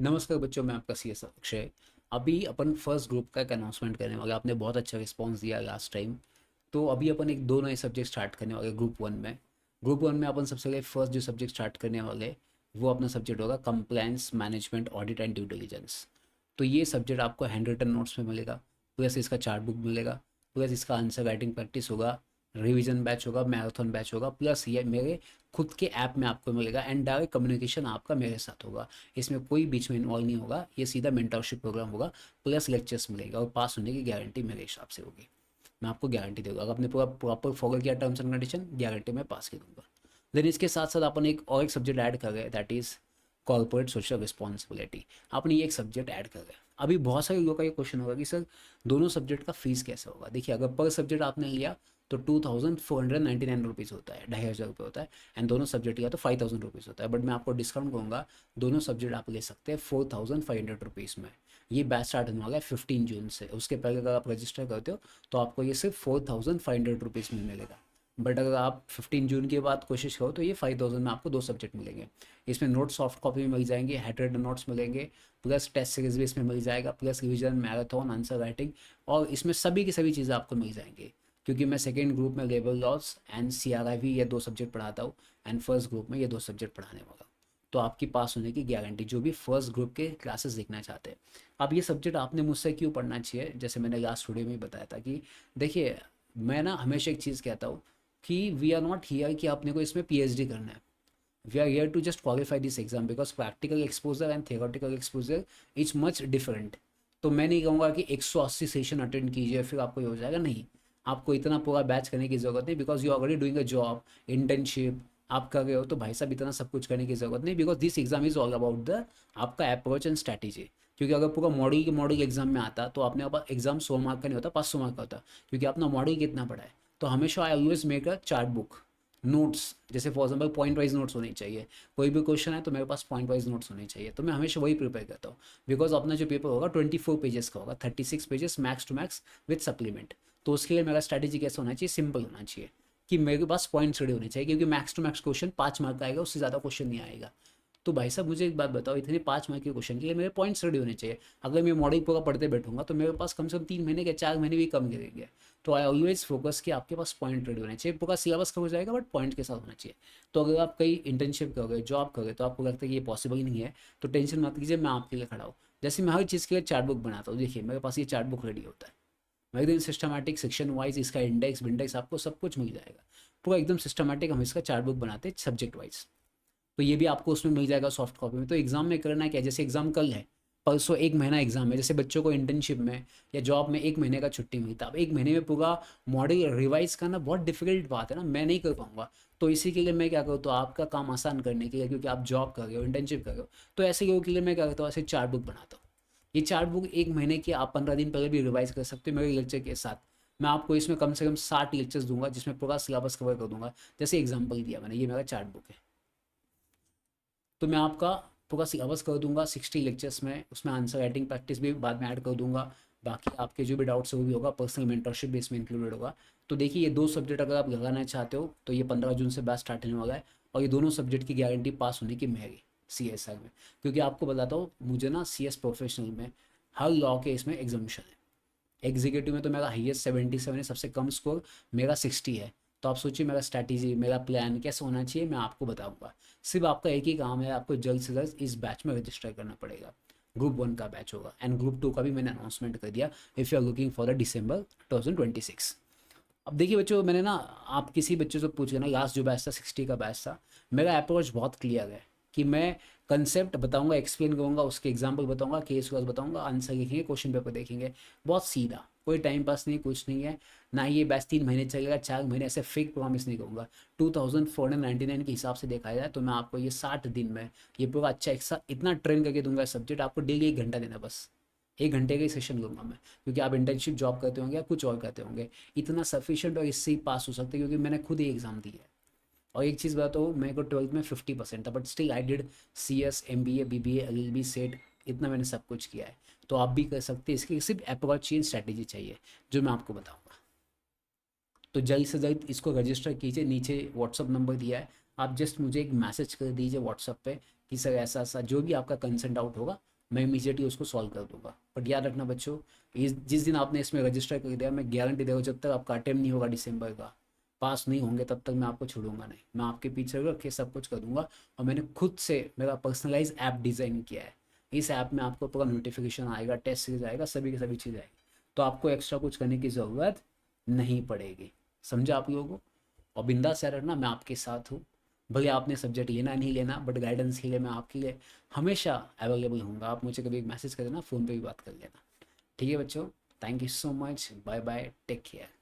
नमस्कार बच्चों, मैं आपका सी एस अक्षय। अभी अपन फर्स्ट ग्रुप का एक अनाउंसमेंट करने वाले। आपने बहुत अच्छा रिस्पांस दिया लास्ट टाइम। तो अभी अपन एक दो नए सब्जेक्ट स्टार्ट करने वाले ग्रुप वन में अपन सबसे पहले फर्स्ट जो सब्जेक्ट स्टार्ट करने वाले वो अपना सब्जेक्ट होगा compliance management audit and due diligence. तो ये सब्जेक्ट आपको हैंड रिटन नोट्स में मिलेगा, प्लस इसका चार्ट बुक मिलेगा, प्लस इसका आंसर राइटिंग प्रैक्टिस होगा, रिवीजन बैच होगा, मैराथन बैच होगा, प्लस ये मेरे खुद के ऐप में आपको मिलेगा एंड डायरेक्ट कम्युनिकेशन आपका मेरे साथ होगा। इसमें कोई बीच में इन्वॉल्व नहीं होगा, ये सीधा मेंटरशिप प्रोग्राम होगा। प्लस लेक्चर्स मिलेगा और पास होने की गारंटी मेरे हिसाब से होगी। मैं आपको गारंटी दूंगा, अगर आपने पूरा प्रॉपर फॉलो किया टर्म्स एंड कंडीशन, गारंटी मैं पास कर दूंगा। देन इसके साथ साथ अपन एक और एक सब्जेक्ट ऐड कर गए, that is corporate social responsibility. आपने ये एक सब्जेक्ट ऐड कर गए। अभी बहुत सारे लोगों का ये क्वेश्चन होगा कि सर दोनों सब्जेक्ट का फीस कैसे होगा। देखिए, अगर पर सब्जेक्ट आपने लिया तो 2499 रुपीज़ होता है, 2500 रुपये होता है। एंड दोनों सब्जेक्ट लिया तो 5000 रुपीज़ होता है। बट मैं आपको डिस्काउंट करूँगा, दोनों सब्जेक्ट आप ले सकते हैं 4500 रुपीज़ में। ये बैच स्टार्ट होने वाला है 15 जून से। उसके पहले अगर आप रजिस्टर करते हो तो आपको ये सिर्फ 4500 रुपीज़ में मिलेगा। बट अगर आप 15 जून के बाद कोशिश करो तो ये 5000 में आपको दो सब्जेक्ट मिलेंगे। इसमें नोट सॉफ्ट कॉपी में मिल जाएंगे, हैंड रिटन नोट्स मिलेंगे, प्लस टेस्ट सीरीज भी इसमें मिल जाएगा, plus revision, marathon, answer writing. और इसमें सभी की सभी चीज़ें आपको मिल जाएंगी, क्योंकि मैं सेकेंड ग्रुप में लेबर लॉस एंड CRIV ये दो सब्जेक्ट पढ़ाता हूँ एंड फर्स्ट ग्रुप में ये दो सब्जेक्ट पढ़ाने वाला हूँ। तो आपकी पास होने की गारंटी, जो भी फर्स्ट ग्रुप के क्लासेस देखना चाहते हैं। अब ये सब्जेक्ट आपने मुझसे क्यों पढ़ना चाहिए, जैसे मैंने लास्ट वीडियो में ही बताया था कि देखिए, मैं ना हमेशा एक चीज़ कहता हूँ कि वी आर नॉट हियर कि आपने को इसमें PhD करना है। We are here to just qualify this exam, because practical exposure and theoretical exposure is much different. तो मैं नहीं कहूँगा कि 180 सेशन अटेंड कीजिए फिर आपको ये हो जाएगा, नहीं। आपको इतना पूरा बैच करने की ज़रूरत नहीं, because you already doing a job, internship आप कर रहे हो। तो भाई साहब इतना सब कुछ करने की ज़रूरत नहीं, because this exam is all about the आपका अप्रोच एंड स्ट्रैटेजी। क्योंकि अगर पूरा मॉडल के मॉडल एग्जाम में आता तो आपने अब एग्जाम 100 मार्क का नहीं होता, 500 मार्क का होता, क्योंकि अपना मॉडल कितना पड़ा है। तो हमेशा I always make a chart book, notes, जैसे for example point wise notes होने चाहिए। कोई भी क्वेश्चन है तो मेरे पास पॉइंट वाइज नोट्स होने चाहिए, तो मैं हमेशा वही प्रिपेयर करता हूँ। बिकॉज अपना जो पेपर होगा 24 पेजेस का होगा, 36 pages max to max with supplement. तो उसके लिए मेरा स्ट्रैटेजी कैसा होना चाहिए, सिंपल होना चाहिए कि मेरे पास पॉइंट्स रेडी होने चाहिए, क्योंकि max to max question 5 mark का आएगा, उससे ज़्यादा क्वेश्चन नहीं आएगा। तो भाई साहब मुझे एक बात बताओ, इतने 5 मार्क के क्वेश्चन के लिए मेरे पॉइंट्स रेडी होने चाहिए। अगर मैं मॉडल पूरा पढ़ते बैठूंगा तो मेरे पास कम से कम 3 महीने के 4 महीने भी कम गिरेंगे। तो आई ऑलवेज फोकस कि आपके पास पॉइंट रेडी होने चाहिए। पूरा सिलेबस कवर हो जाएगा बट पॉइंट के साथ होना चाहिए। तो अगर आप कहीं इंटर्नशिप करोगे, जॉब करोगे, तो आपको लगता है कि ये पॉसिबल नहीं है, तो टेंशन मत कीजिए, मैं आपके लिए खड़ा हूँ। जैसे मैं हर चीज़ के लिए चार्ट बुक बनाता हूँ, देखिए मेरे पास ये चार्ट बुक रेडी होता है। मैं एकदम सिस्टमैटिक सेक्शन वाइज इसका इंडेक्स विंडेक्स आपको सब कुछ मिल जाएगा। पूरा एकदम सिस्टमैटिक हम इसका चार्ट बुक बनाते हैं सब्जेक्ट वाइज। तो ये भी आपको उसमें मिल जाएगा सॉफ्ट कॉपी में। तो एग्जाम में करना क्या है, जैसे एग्जाम कल है, परसों 1 महीना एग्जाम है। जैसे बच्चों को इंटर्नशिप में या जॉब में 1 महीने का छुट्टी मिलता है, अब 1 महीने में पूरा मॉडल रिवाइज करना बहुत डिफिकल्ट बात है ना, मैं नहीं कर पाऊंगा। तो इसी के लिए मैं क्या करता हूँ, आपका काम आसान करने के लिए, क्योंकि आप जॉब कर रहे हो, इंटर्नशिप कर रहे हो, तो ऐसे लोगों के लिए मैं क्या करता हूँ, ऐसे चार्ट बुक बनाता हूँ। ये चार्ट बुक 1 महीने की आप 15 दिन पहले भी रिवाइज कर सकते हो मेरे लेक्चर के साथ। मैं आपको इसमें कम से कम 60 लेक्चर्स दूंगा, जिसमें पूरा सिलेबस कवर कर दूंगा। जैसे एग्जाम्पल दिया मैंने, ये मेरा चार्ट बुक है। तो मैं आपका पूरा सिलेबस कर दूंगा 60 लेक्चर्स में, उसमें आंसर राइटिंग प्रैक्टिस भी बाद में ऐड कर दूंगा। बाकी आपके जो भी डाउट्स है वो भी होगा, पर्सनल मेंटरशिप भी इसमें इंक्लूडेड होगा। तो देखिए, ये दो सब्जेक्ट अगर आप लगाना चाहते हो तो ये 15 जून से बैच स्टार्ट होने वाला है। और ये दोनों सब्जेक्ट की गारंटी पास होने की मेरी CSR में। क्योंकि आपको बताता हूँ, मुझे ना CS प्रोफेशनल में हर लॉ के इसमें एग्जामिशन है। एग्जीक्यूटिव में तो मेरा हाईएस्ट 77 है, सबसे कम स्कोर मेरा 60 है। तो आप सोचिए मेरा स्ट्रैटेजी, मेरा प्लान कैसे होना चाहिए, मैं आपको बताऊंगा। सिर्फ आपका एक ही काम है, आपको जल्द से जल्द इस बैच में रजिस्टर करना पड़ेगा। ग्रुप 1 का बैच होगा एंड ग्रुप 2 का भी मैंने अनाउंसमेंट कर दिया, if you are looking for the December 2026। अब देखिए बच्चों, मैंने ना, आप किसी बच्चे से पूछ लेना, लास्ट जो बैच था 60 का बैच था, मेरा अप्रोच बहुत क्लियर है कि मैं कंसेप्ट बताऊंगा, एक्सप्लेन करूंगा, उसके एग्जाम्पल बताऊंगा, केस वाइज बताऊंगा, आंसर लिखेंगे, क्वेश्चन पेपर देखेंगे। बहुत सीधा, कोई टाइम पास नहीं, कुछ नहीं है। ना ही ये बैच 3 महीने चलेगा, 4 महीने, ऐसे फेक प्रॉमिस नहीं करूँगा। 2499 के हिसाब से देखा जाए तो मैं आपको ये 60 दिन में ये पूरा अच्छा इतना ट्रेन करके दूंगा सब्जेक्ट, आपको डेली 1 घंटा देना बस। 1 घंटे का ही सेशन लूँगा मैं, क्योंकि आप इंटर्नशिप जॉब करते होंगे या कुछ और करते होंगे। इतना सफिशिएंट और इससे ही पास हो सकते हैं, क्योंकि मैंने खुद ही एग्ज़ाम दिया है। और एक चीज़ बताओ, मेरे को 12th में 50% था, but still I did CS MBA BBA LLB set, इतना मैंने सब कुछ किया है। तो आप भी कर सकते हैं, इसकी सिर्फ अप्रोच चेंज स्ट्रैटेजी चाहिए, जो मैं आपको बताऊंगा। तो जल्द से जल्द इसको रजिस्टर कीजिए, नीचे व्हाट्सअप नंबर दिया है, आप जस्ट मुझे एक मैसेज कर दीजिए व्हाट्सअप पे कि सर ऐसा ऐसा जो भी आपका कंसेंट डाउट होगा मैं इमीजिएटली उसको सॉल्व कर दूंगा। बट याद रखना बच्चों, इस जिस दिन आपने इसमें रजिस्टर कर दिया, मैं गारंटी दे रहा हूँ जब तक आपका अटेम्प्ट नहीं होगा दिसंबर का, पास नहीं होंगे, तब तक मैं आपको छोड़ूंगा नहीं। मैं आपके पीछे रख के सब कुछ कर दूंगा। और मैंने खुद से मेरा पर्सनलाइज ऐप डिज़ाइन किया है। इस ऐप में आपको पूरा नोटिफिकेशन आएगा, टेस्ट सीरीज आएगा, सभी की सभी चीज़ आएगी। तो आपको एक्स्ट्रा कुछ करने की ज़रूरत नहीं पड़ेगी। समझा आप लोगों को? और बिंदास यार रखना, मैं आपके साथ हूँ। भले आपने सब्जेक्ट लेना नहीं लेना, बट गाइडेंस के लिए मैं आपके लिए हमेशा अवेलेबल हूँगा। आप मुझे कभी एक मैसेज कर देना, फ़ोन पे भी बात कर लेना। ठीक है बच्चों, thank you so much, bye bye, take care.